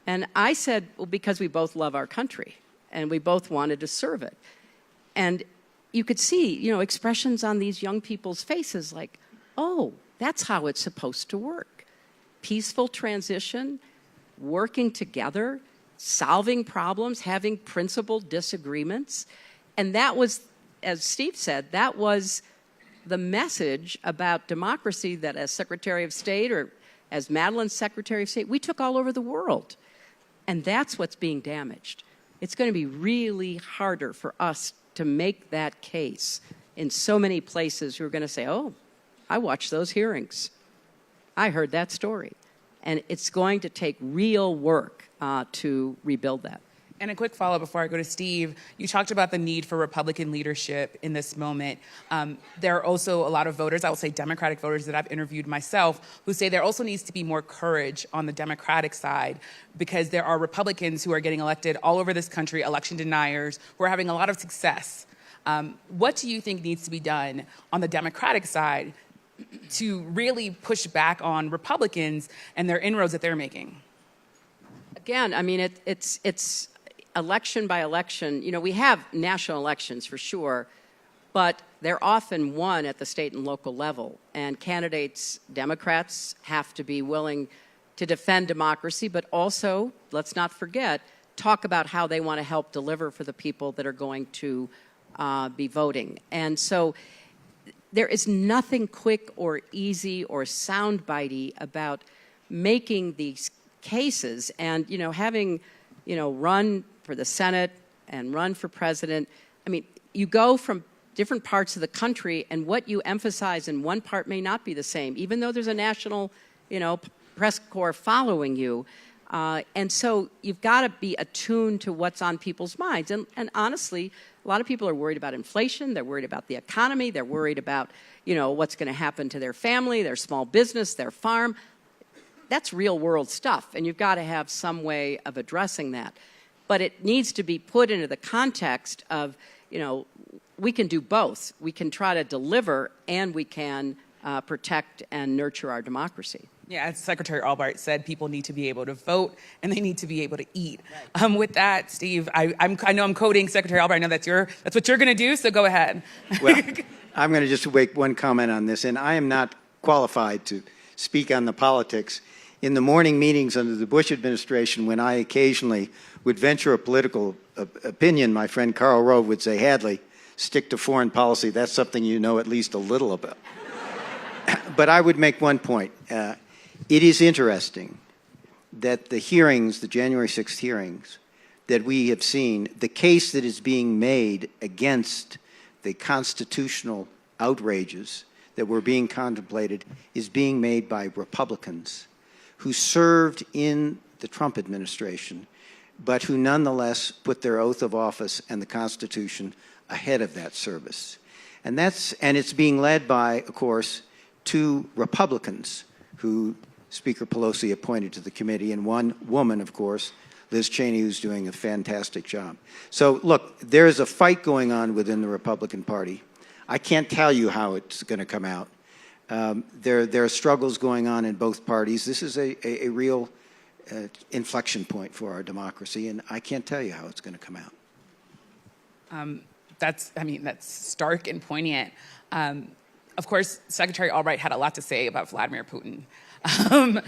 And I said, well, because we both love our country, and we both wanted to serve it. And you could see, expressions on these young people's faces like, oh, that's how it's supposed to work. Peaceful transition, working together, solving problems, having principled disagreements. And that was, as Steve said, that was the message about democracy that as Secretary of State or as Madeleine's Secretary of State, we took all over the world. And that's what's being damaged. It's going to be really harder for us to make that case in so many places who are going to say, oh, I watched those hearings. I heard that story. And it's going to take real work to rebuild that. And a quick follow-up before I go to Steve. You talked about the need for Republican leadership in this moment. There are also a lot of voters, I will say Democratic voters that I've interviewed myself, who say there also needs to be more courage on the Democratic side because there are Republicans who are getting elected all over this country, election deniers, who are having a lot of success. What do you think needs to be done on the Democratic side to really push back on Republicans and their inroads that they're making? Again, I mean, it's election by election. You know, we have national elections for sure, but they're often won at the state and local level. And candidates, Democrats, have to be willing to defend democracy, but also, let's not forget, talk about how they want to help deliver for the people that are going to be voting. And so there is nothing quick or easy or soundbitey about making these cases. And, you know, having, you know, run for the Senate and run for president, I mean, you go from different parts of the country and what you emphasize in one part may not be the same, even though there's a national, you know, press corps following you. And so you've got to be attuned to what's on people's minds. And honestly, a lot of people are worried about inflation. They're worried about the economy. They're worried about, you know, what's going to happen to their family, their small business, their farm. That's real world stuff. And you've got to have some way of addressing that. But it needs to be put into the context of, you know, we can do both. We can try to deliver and we can protect and nurture our democracy. Yeah, as Secretary Albright said, people need to be able to vote and they need to be able to eat. Right. With that, Steve, I know I'm quoting Secretary Albright. I know that's what you're going to do, so go ahead. Well, I'm going to just make one comment on this, and I am not qualified to speak on the politics. In the morning meetings under the Bush administration, when I occasionally would venture a political opinion, my friend Karl Rove would say, Hadley, stick to foreign policy. That's something you know at least a little about. But I would make one point. It is interesting that the hearings, the January 6th hearings, that we have seen, the case that is being made against the constitutional outrages that were being contemplated is being made by Republicans who served in the Trump administration, but who nonetheless put their oath of office and the Constitution ahead of that service. And it's being led by, of course, two Republicans who Speaker Pelosi appointed to the committee, and one woman, of course, Liz Cheney, who's doing a fantastic job. So, look, there is a fight going on within the Republican Party. I can't tell you how it's going to come out. There are struggles going on in both parties. This is a real inflection point for our democracy, and I can't tell you how it's going to come out. That's stark and poignant. Of course, Secretary Albright had a lot to say about Vladimir Putin. I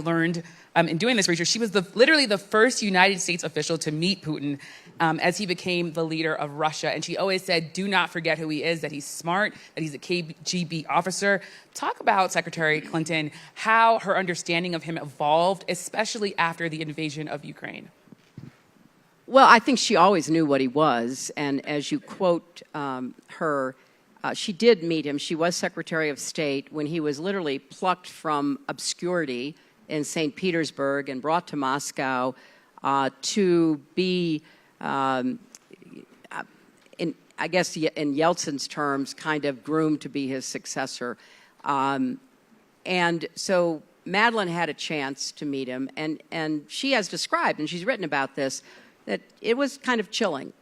learned in doing this research, she was literally the first United States official to meet Putin as he became the leader of Russia. And she always said, do not forget who he is, that he's smart, that he's a KGB officer. Talk about, Secretary Clinton, how her understanding of him evolved, especially after the invasion of Ukraine. Well, I think she always knew what he was. And as you quote her, she did meet him. She was Secretary of State when he was literally plucked from obscurity in St. Petersburg and brought to Moscow to be, I guess in Yeltsin's terms, kind of groomed to be his successor. And so Madeleine had a chance to meet him, and she has described, and she's written about this, that it was kind of chilling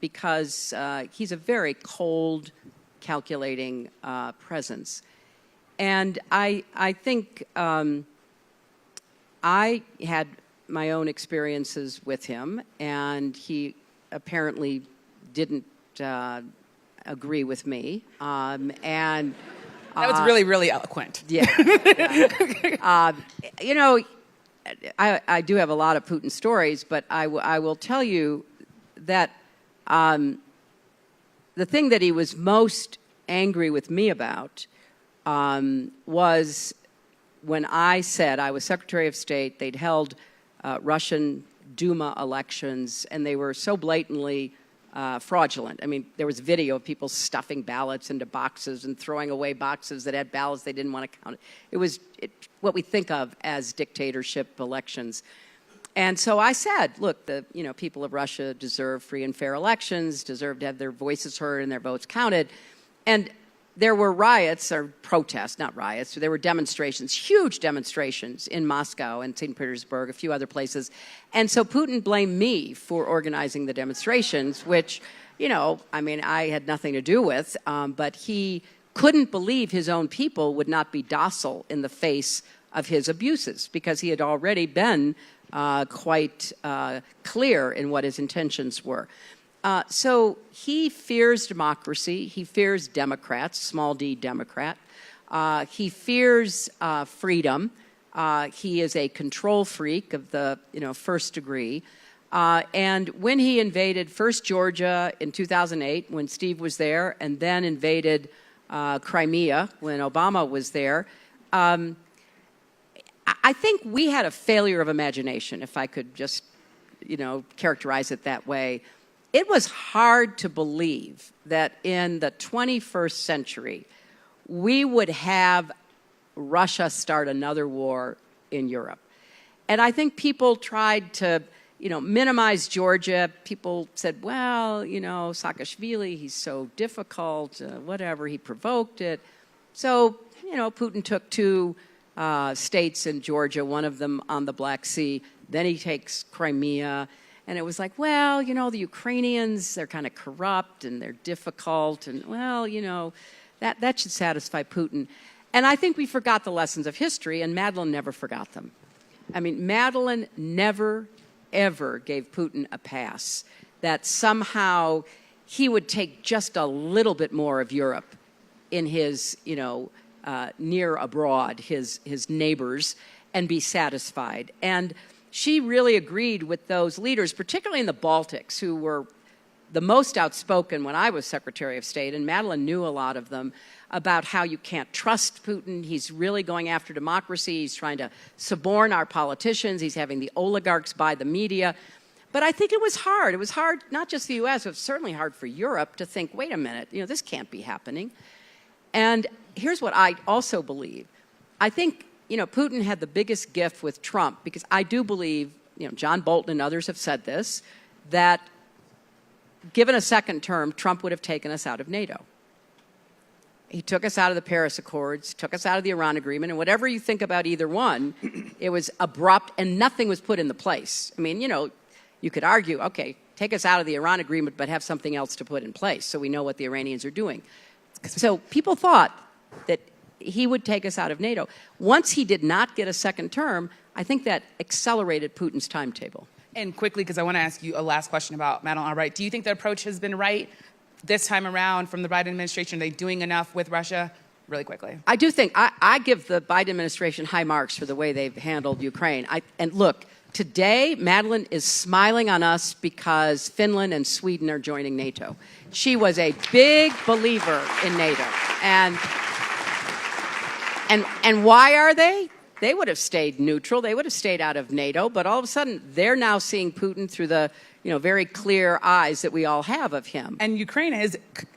because he's a very cold, calculating presence. And I think I had my own experiences with him, and he apparently didn't agree with me. And that was really, really eloquent. Yeah. You know, I do have a lot of Putin stories, but I will tell you that the thing that he was most angry with me about was when I said I was Secretary of State. They'd held Russian Duma elections, and they were so blatantly fraudulent. I mean, there was video of people stuffing ballots into boxes and throwing away boxes that had ballots they didn't want to count. It was what we think of as dictatorship elections. And so I said, look, the people of Russia deserve free and fair elections, deserve to have their voices heard and their votes counted. And there were riots, or protests, not riots, there were demonstrations, huge demonstrations in Moscow and St. Petersburg, a few other places. And so Putin blamed me for organizing the demonstrations, which, I had nothing to do with, but he couldn't believe his own people would not be docile in the face of his abuses, because he had already been quite clear in what his intentions were. So he fears democracy. He fears Democrats, small d Democrat. He fears freedom. He is a control freak of the first degree. And when he invaded first Georgia in 2008, when Steve was there, and then invaded Crimea when Obama was there, I think we had a failure of imagination, if I could just characterize it that way. It was hard to believe that in the 21st century, we would have Russia start another war in Europe. And I think people tried to, minimize Georgia. People said, well, Saakashvili, he's so difficult, whatever, he provoked it. So, Putin took two states in Georgia, one of them on the Black Sea. Then he takes Crimea. And it was like, well, the Ukrainians, they're kind of corrupt and they're difficult. And, well, that should satisfy Putin. And I think we forgot the lessons of history, and Madeleine never forgot them. I mean, Madeleine never, ever gave Putin a pass that somehow he would take just a little bit more of Europe in his, near abroad, his neighbors, and be satisfied. And she really agreed with those leaders, particularly in the Baltics, who were the most outspoken when I was Secretary of State, and Madeleine knew a lot of them, about how you can't trust Putin. He's really going after democracy. He's trying to suborn our politicians. He's having the oligarchs buy the media. But I think it was hard. It was hard, not just the U.S., it was certainly hard for Europe to think, wait a minute, this can't be happening. And here's what I also believe. I think Putin had the biggest gift with Trump, because I do believe, John Bolton and others have said this, that given a second term, Trump would have taken us out of NATO. He took us out of the Paris Accords, took us out of the Iran agreement, and whatever you think about either one, it was abrupt and nothing was put into place. I mean, you could argue, okay, take us out of the Iran agreement, but have something else to put in place so we know what the Iranians are doing. So people thought that he would take us out of NATO. Once he did not get a second term, I think that accelerated Putin's timetable. And quickly, because I want to ask you a last question about Madeleine Albright. Do you think the approach has been right this time around from the Biden administration? Are they doing enough with Russia? Really quickly. I do think, I give the Biden administration high marks for the way they've handled Ukraine. And look, today, Madeleine is smiling on us because Finland and Sweden are joining NATO. She was a big believer in NATO. And why are they? They would have stayed neutral. They would have stayed out of NATO. But all of a sudden, they're now seeing Putin through the very clear eyes that we all have of him. And Ukraine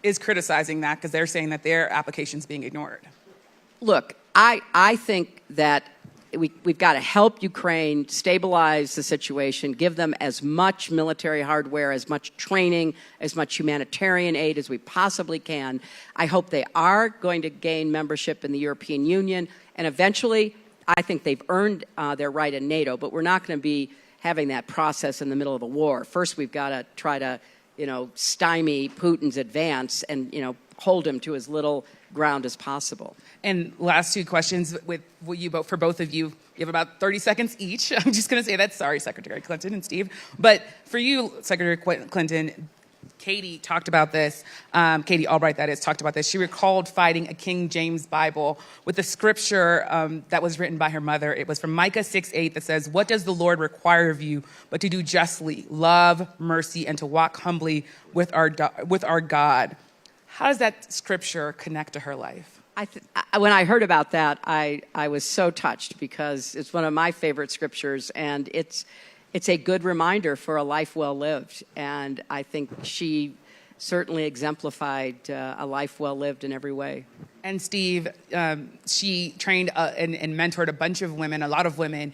is criticizing that because they're saying that their application's being ignored. Look, I think that we've got to help Ukraine stabilize the situation, give them as much military hardware, as much training, as much humanitarian aid as we possibly can. I hope they are going to gain membership in the European Union, and eventually, I think they've earned their right in NATO, but we're not going to be having that process in the middle of a war. First, we've got to try to, stymie Putin's advance and, hold him to as little ground as possible. And last two questions for both of you. You have about 30 seconds each. I'm just going to say that. Sorry, Secretary Clinton and Steve. But for you, Secretary Clinton, Katie talked about this. Katie Albright, that is, talked about this. She recalled finding a King James Bible with a scripture that was written by her mother. It was from Micah 6:8 that says, "What does the Lord require of you but to do justly, love mercy, and to walk humbly with our God?" How does that scripture connect to her life? When I heard about that, I was so touched because it's one of my favorite scriptures, and it's a good reminder for a life well lived. And I think she certainly exemplified a life well lived in every way. And Steve, she trained and mentored a bunch of women, a lot of women.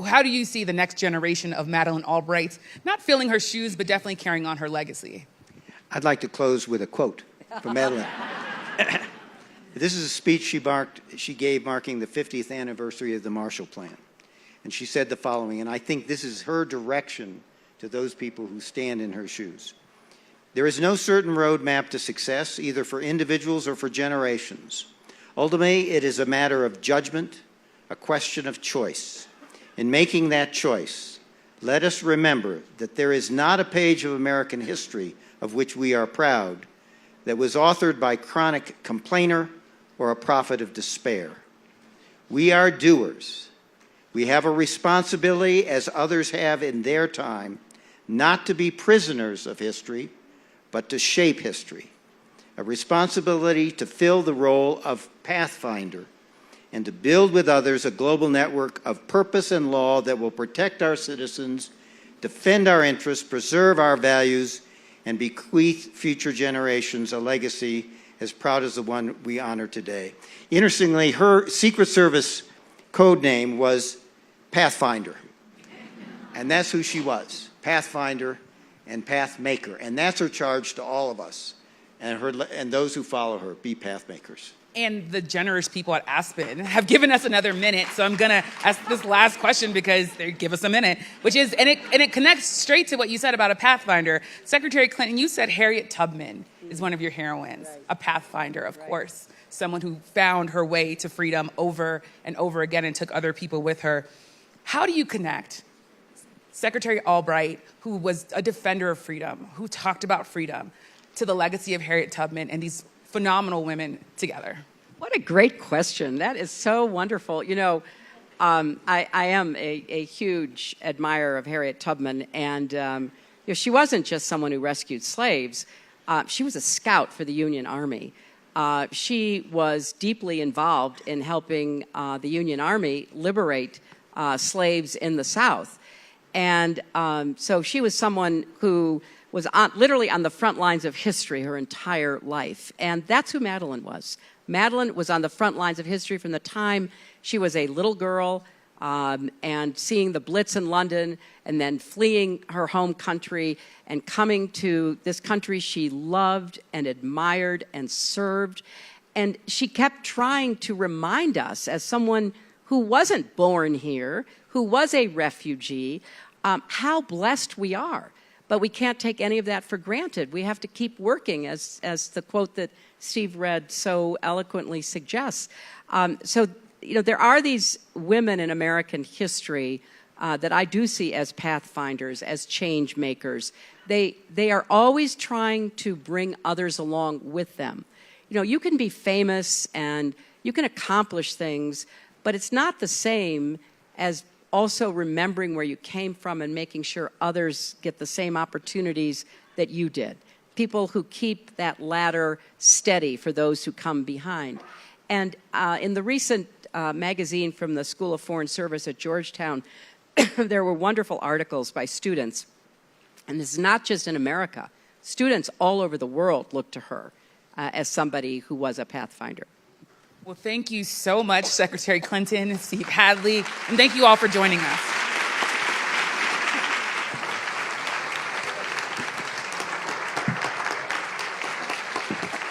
How do you see the next generation of Madeleine Albright not filling her shoes, but definitely carrying on her legacy? I'd like to close with a quote from Madeleine. This is a speech she gave marking the 50th anniversary of the Marshall Plan. And she said the following, and I think this is her direction to those people who stand in her shoes. "There is no certain roadmap to success, either for individuals or for generations. Ultimately, it is a matter of judgment, a question of choice. In making that choice, let us remember that there is not a page of American history of which we are proud that was authored by chronic complainer or a prophet of despair. We are doers. We have a responsibility, as others have in their time, not to be prisoners of history, but to shape history. A responsibility to fill the role of pathfinder and to build with others a global network of purpose and law that will protect our citizens, defend our interests, preserve our values, and bequeath future generations a legacy as proud as the one we honor today." Interestingly, her Secret Service code name was Pathfinder. And that's who she was, Pathfinder and Pathmaker. And that's her charge to all of us and those who follow her, be pathmakers. And the generous people at Aspen have given us another minute, so I'm going to ask this last question because they give us a minute, which is, and it connects straight to what you said about a pathfinder. Secretary Clinton, you said Harriet Tubman is one of your heroines, right. A pathfinder, of course, someone who found her way to freedom over and over again and took other people with her. How do you connect Secretary Albright, who was a defender of freedom, who talked about freedom, to the legacy of Harriet Tubman and these phenomenal women together? What a great question. That is so wonderful. You know, I am a huge admirer of Harriet Tubman, and you know, she wasn't just someone who rescued slaves. She was a scout for the Union Army. She was deeply involved in helping the Union Army liberate slaves in the South. And so she was someone who was literally on the front lines of history her entire life. And that's who Madeleine was. Madeleine was on the front lines of history from the time she was a little girl and seeing the Blitz in London and then fleeing her home country and coming to this country she loved and admired and served. And she kept trying to remind us, as someone who wasn't born here, who was a refugee, how blessed we are. But we can't take any of that for granted. We have to keep working, as the quote that Steve read so eloquently suggests. So, you know, there are these women in American history that I do see as pathfinders, as change makers. They are always trying to bring others along with them. You know, you can be famous and you can accomplish things, but it's not the same as also remembering where you came from and making sure others get the same opportunities that you did. People who keep that ladder steady for those who come behind. And in the recent magazine from the School of Foreign Service at Georgetown, there were wonderful articles by students. And this is not just in America. Students all over the world look to her as somebody who was a pathfinder. Well, thank you so much, Secretary Clinton, Steve Hadley, and thank you all for joining us.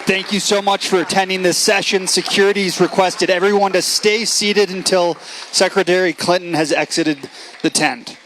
Thank you so much for attending this session. Security's requested everyone to stay seated until Secretary Clinton has exited the tent.